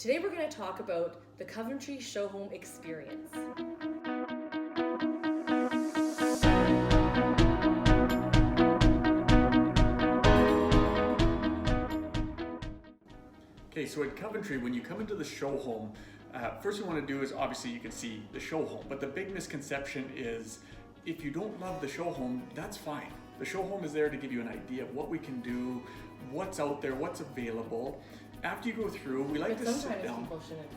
Today we're going to talk about the Coventry Showhome experience. Okay, so at Coventry, when you come into the show home, first you want to do is obviously you can see the show home, but the big misconception is if you don't love the show home, that's fine. The show home is there to give you an idea of what we can do, what's out there, what's available. After you go through, we like to sit down. Sometimes people shouldn't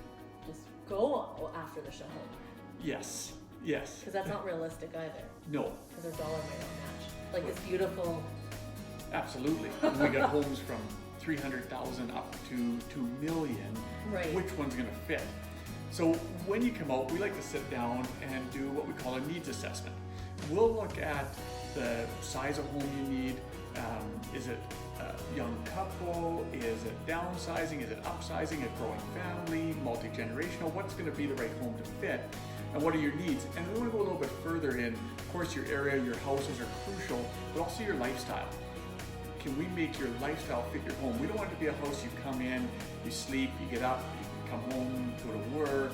just go after the show home. Yes. Because that's not realistic either. No. Because their dollar may not match. Like this beautiful. Absolutely. We got homes from 300,000 up to 2 million. Right. Which one's going to fit? So when you come out, we like to sit down and do what we call a needs assessment. We'll look at the size of home you need. Is it a young couple? Is it downsizing? Is it upsizing? A growing family? Multi-generational? What's going to be the right home to fit? And what are your needs? And we want to go a little bit further in. Of course, your area, your houses are crucial, but also your lifestyle. Can we make your lifestyle fit your home? We don't want it to be a house you come in, you sleep, you get up, you come home, go to work,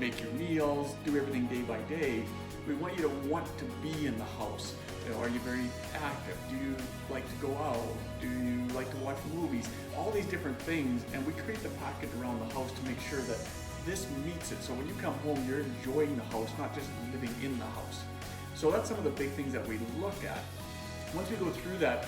make your meals, do everything day by day. We want you to want to be in the house. You know, are you very active? Do you like to go out? Do you like to watch movies? All these different things, and we create the package around the house to make sure that this meets it. So when you come home, you're enjoying the house, not just living in the house. So that's some of the big things that we look at. Once we go through that,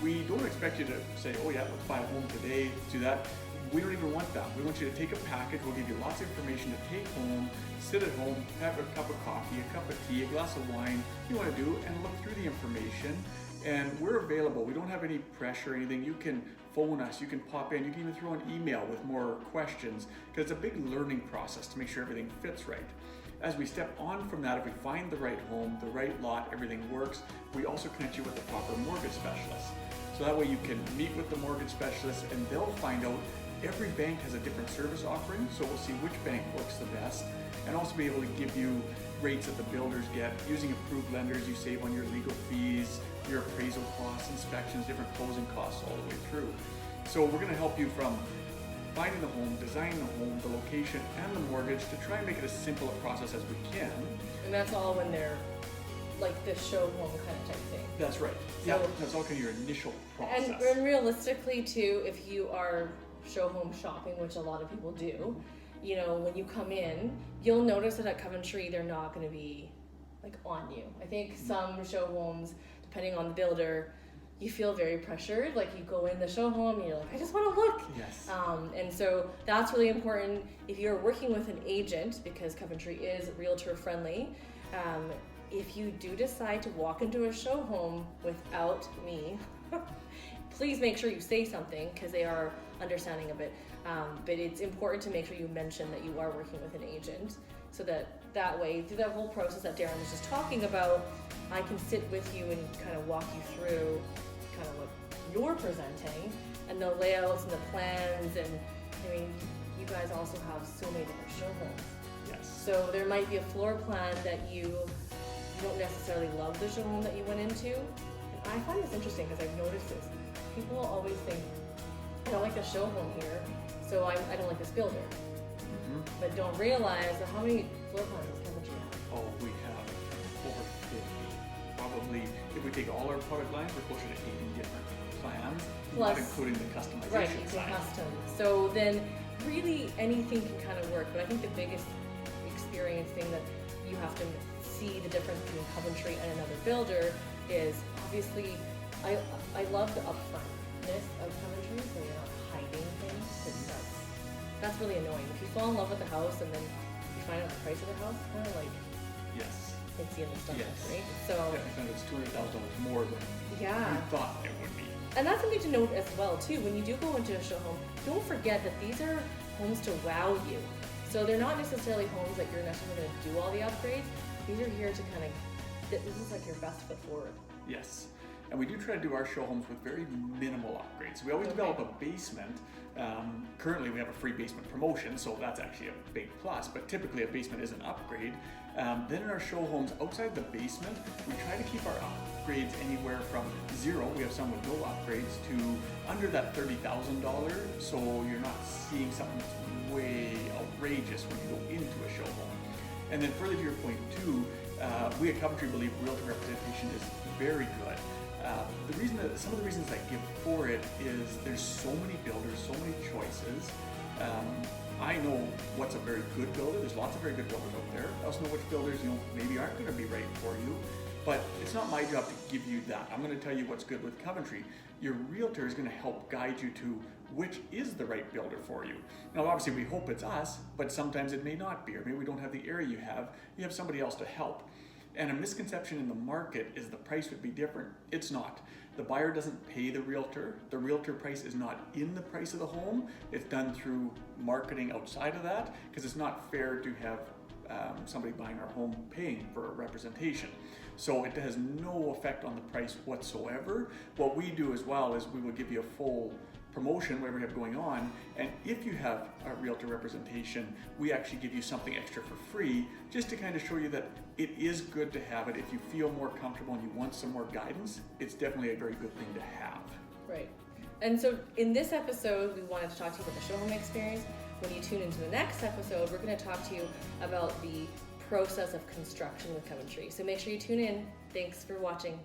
we don't expect you to say, oh yeah, let's buy a home today, do that. We don't even want that. We want you to take a package, we'll give you lots of information to take home, sit at home, have a cup of coffee, a cup of tea, a glass of wine, you want to do, and look through the information. And we're available. We don't have any pressure or anything. You can phone us, you can pop in, you can even throw an email with more questions, because it's a big learning process to make sure everything fits right. As we step on from that, if we find the right home, the right lot, everything works, we also connect you with the proper mortgage specialist. So that way you can meet with the mortgage specialist and they'll find out. Every bank has a different service offering, so we'll see which bank works the best, and also be able to give you rates that the builders get. Using approved lenders, you save on your legal fees, your appraisal costs, inspections, different closing costs all the way through. So we're going to help you from finding the home, designing the home, the location, and the mortgage to try and make it as simple a process as we can. And that's all when they're like the show home kind of type thing. That's right. So, that's all kind of your initial process. And realistically too, if you are show home shopping, which a lot of people do, you know, when you come in, you'll notice that at Coventry, they're not going to be like on you. I think some show homes, depending on the builder, you feel very pressured. Like you go in the show home and you're like, I just want to look. Yes. And so that's really important. If you're working with an agent, because Coventry is Realtor Friendly, if you do decide to walk into a show home without me, please make sure you say something, because they are understanding of it. But it's important to make sure you mention that you are working with an agent, so that way, through that whole process that Darren was just talking about, I can sit with you and kind of walk you through kind of what you're presenting and the layouts and the plans. And I mean, you guys also have so many different show homes. Yes. So there might be a floor plan that you don't necessarily love the show home that you went into. And I find this interesting because I've noticed this. People always think, I don't like the show home here, so I don't like this builder. Mm-hmm. But don't realize that how many floor plans does Coventry have? Oh, we have over 50. Probably, if we take all our product lines, we're closer to 80 different plans, Plus, not including the customization right, you can side. custom. So then really anything can kind of work, but I think the biggest experience thing that you have to see the difference between Coventry and another builder is obviously I love the upfrontness of Coventry, so you're not hiding things, because that's really annoying. If you fall in love with the house and then you find out the price of the house, kind of like Yes. it's the end of stuff, Yes. right? So Yeah, I found it's $200,000 more than yeah. we thought it would be. And that's something to note as well too. When you do go into a show home, don't forget that these are homes to wow you. So they're not necessarily homes that you're necessarily going to do all the upgrades. These are here to kind of, this is like your best foot forward. Yes. And we do try to do our show homes with very minimal upgrades. We always develop a basement. Currently we have a free basement promotion, so that's actually a big plus, but typically a basement is an upgrade. Then in our show homes, outside the basement, we try to keep our upgrades anywhere from zero, we have some with no upgrades, to under that $30,000, so you're not seeing something that's way outrageous when you go into a show home. And then further to your point too, we at Coventry believe realtor representation is very good. Some of the reasons I give for it is there's so many builders, so many choices. I know what's a very good builder. There's lots of very good builders out there. I also know which builders, maybe aren't going to be right for you. But it's not my job to give you that. I'm going to tell you what's good with Coventry. Your realtor is going to help guide you to which is the right builder for you. Now, obviously, we hope it's us, but sometimes it may not be, or maybe we don't have the area you have. You have somebody else to help. And a misconception in the market is the price would be different. It's not. The buyer doesn't pay the realtor. The realtor price is not in the price of the home. It's done through marketing outside of that, because it's not fair to have somebody buying our home paying for a representation. So it has no effect on the price whatsoever. What we do as well is we will give you a full promotion, whatever you have going on, and if you have a realtor representation, we actually give you something extra for free, just to kind of show you that it is good to have it. If you feel more comfortable and you want some more guidance, it's definitely a very good thing to have. Right. And so in this episode, we wanted to talk to you about the show home experience. When you tune into the next episode, we're going to talk to you about the process of construction with Coventry. So make sure you tune in. Thanks for watching.